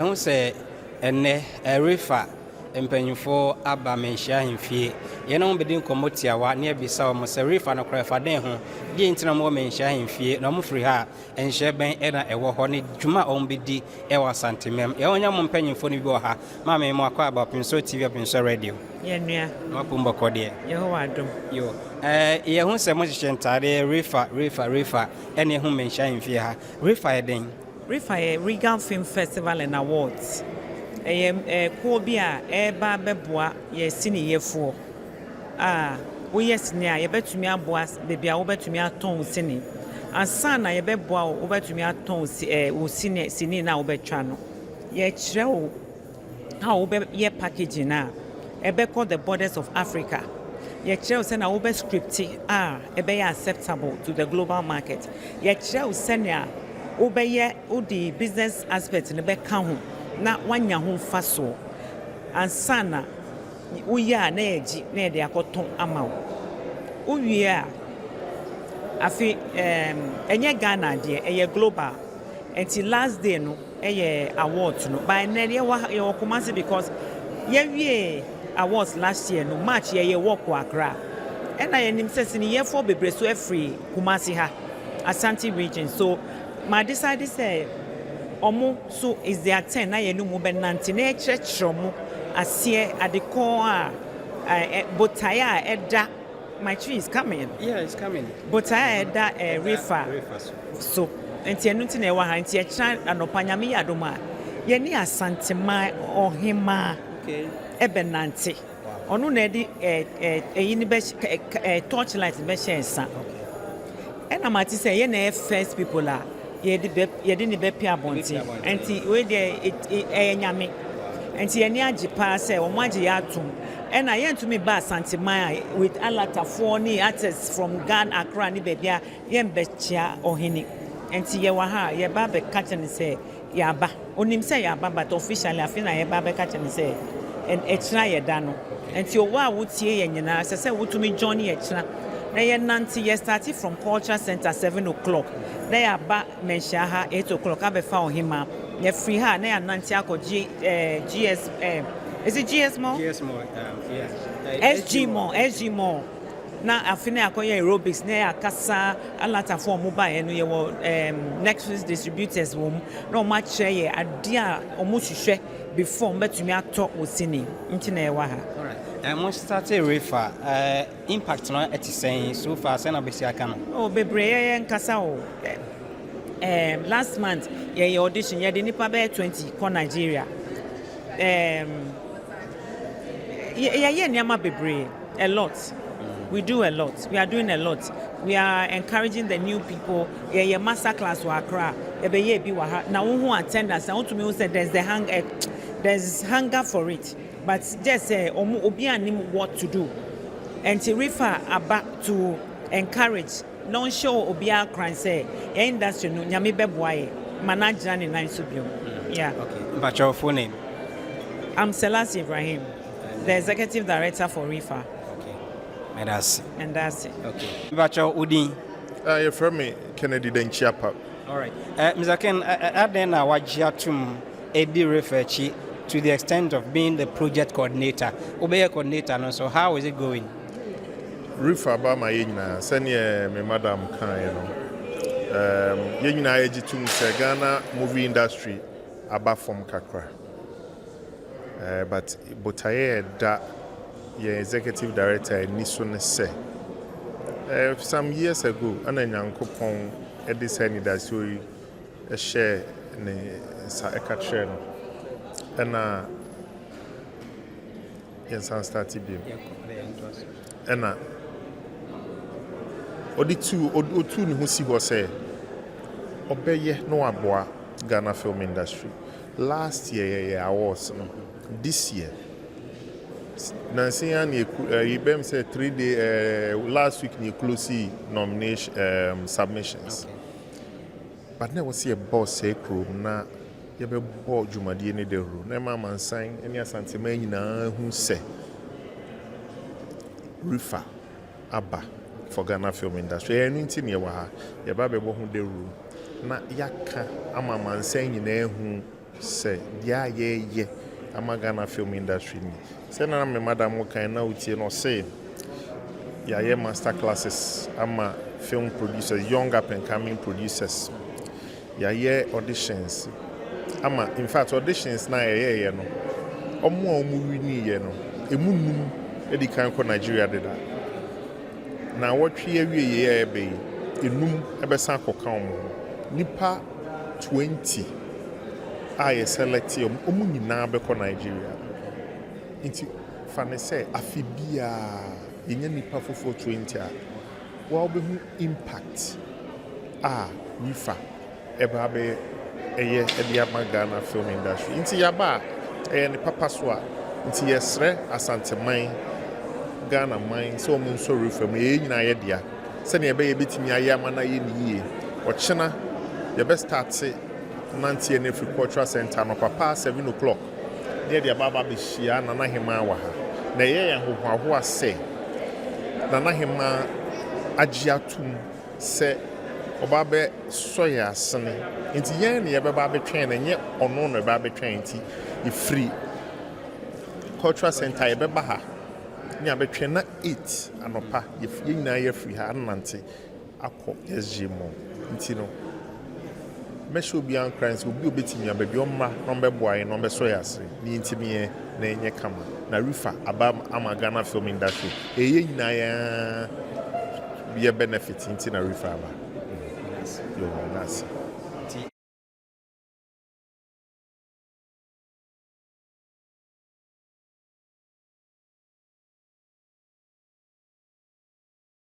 Who say ene REFFA mpanyinfo aba Manhyia hemfie ye no bedin komotia wa ne bisa o se REFFA no krafa den ho die ntina mo Manhyia hemfie na mo firi ha enhye ben na ewo ho ne dwuma o mbedi e wa Asantehene ye onya mo mpanyinfo no bi wo ha ma me mo akwa aba Opemsuo TV Opemsuo radio ye nua no pumbo kode ye ho adom yo ye hu se mo hye ntare REFFA ene hu Manhyia hemfie ha REFFA ye den REFFA Regal Film Festival and Awards. Ko bia eba beboa ye sini yefo. Wo yesini a ye betumi aboa bebia wo betumi aton sini. Ansa na ye beboa wo betumi aton wo sini na wo betwa no. Ye kire wo ha wo be ye packaging na ebe called the borders of Africa. Ye kire wo say na wo be scripty ebe ye acceptable to the global market. Ye kire wo say na Obeye udi business aspect ne beka ho na wanya ho faso ansana uya na eji na ede akoton ama wo uwie a afi enye Ghana de eye global until last day no eye award no by na ye wa Kumasi because ye wie awards last year no March ye work Accra and I nim say ni ye for bebre so free Kumasi ha Asante region so my decided say omo so is their 10 na yenu mu benanti na echechromo asie adeko botaya eda my tree is coming. Yeah, it's coming. Botaya eda REFFA so enti enu nti na ewa ha enti echa anopanyame yadoma ye ni Asantehene ohima Okay. Ebenanti onu na edi eyini be torchlight be shensa ena mati say ye na first people ye di be pia bonti enti we dey nyame enti ye ni agipa say o maji ya atum ena ye ntumi ba Asantehene with alata for ni artists from Ghana Accra ni bebia ye mbechia ohini enti ye wa ha ye ba be catch ni say ya ba onim say ya ba but officially afina ye ba be catch ni say en echira ye da no enti o wa wotie ye nyina say wotumi join ye echira na ye nanti ye started from culture center 7 o'clock na ya ba Manhyia ha 8 o'clock abefa ohima ye free ha na ya nanti akoji GS is it GS Mall? GS Mall yeah. SG Mall na afina akoye aerobics na ya kasa alata for mobile no ye wo Nexus distributors wo na o ma kire ye ade a o mo hwehwe before mbetumi ato osini nti na ye wa ha. Alright. Mo started REFFA impact no at saying so far say na besi aka no. Oh bebre ye nkasa o. Last month ye audition ye de nipa be 20 ko Nigeria. Ye niama bebre a lot. We do a lot. We are doing a lot. We are encouraging the new people. Ye master class wa Accra. Ebe ye bi wa ha. Na who attendance. Na to me say there's hunger for it. But just say obi anim what to do. And to refer back to encourage. Non show obi akran say ye industry no nyame beboaye. Manager ni nan so bio. Yeah. Okay. But your full name? I'm Selassie Ibrahim, the executive director for REFFA. And that's it. Okay. But your Udin? You're from me, Kennedy Denchiapa. All right. Mr. Ken, then I was Eddie REFFA to the extent of being the project coordinator. Obey coordinator, and so how is it going? REFFA about my ina, send me madam can you know. Yena ejitum Ghana movie industry about from Kakra. But botaye that your executive director Nisone say some years ago ana nyankopon e decide that so a share ne sa ekatre no ana yensan start bi ana odi two ne ho si ho say obeye no aboa Ghana film industry last year awards no this year Nancy and you said 3 day last week you close nomination submissions. Okay. But now we see a boss say na you be board jumadi ni de ru. Na mama sign any Asantehene nyina hu say REFFA aba for Ghana film industry. Enu nti ne wa ha. Ye ba be bo hu de ru. Na yaka ama man sign nyina hu say yeah ama Ghana film industry ni say na me madam kan na utie no say yeah master classes ama film producers, young up and coming producers. Yeah auditions. Ama in fact auditions na yeah no. Omo wini ye no. Emu num e di kan ko Nigeria deda. Na wotwe awie ye be enum e be san koka omo. Nipa 20 I select omo nyina be ko Nigeria. Inti fane say afibia yenya nipa fofo 20 a wa obehu impact REFFA eba be eye ediama Ghana film industry inti yaba ni papa so a inti yesre Asantehene Ghana mine so mo so REFFA mo nyina ye dia se ne ebe ye betimi aye amana ye ni yie ochena ye be start nantie ne free cultural center no papa 7 o'clock ne dia baba be hia na hema wa ha na ye hoho ase na hema agiatum se obabe soya asene nti yen ne yebeba be twen na nye ono no ba be twen nti e free cultural center yebeba ha nya be twen na 8 anopa ye nyina ye free ha nante akọ SG mo nti no me show bi an crimes obi obetimi ababi omra no be boy no be soya asene ni ntimi ye na enye kama na REFFA aba ama Ghana film industry eye nyina ya be benefit into na REFFA. Yo, that's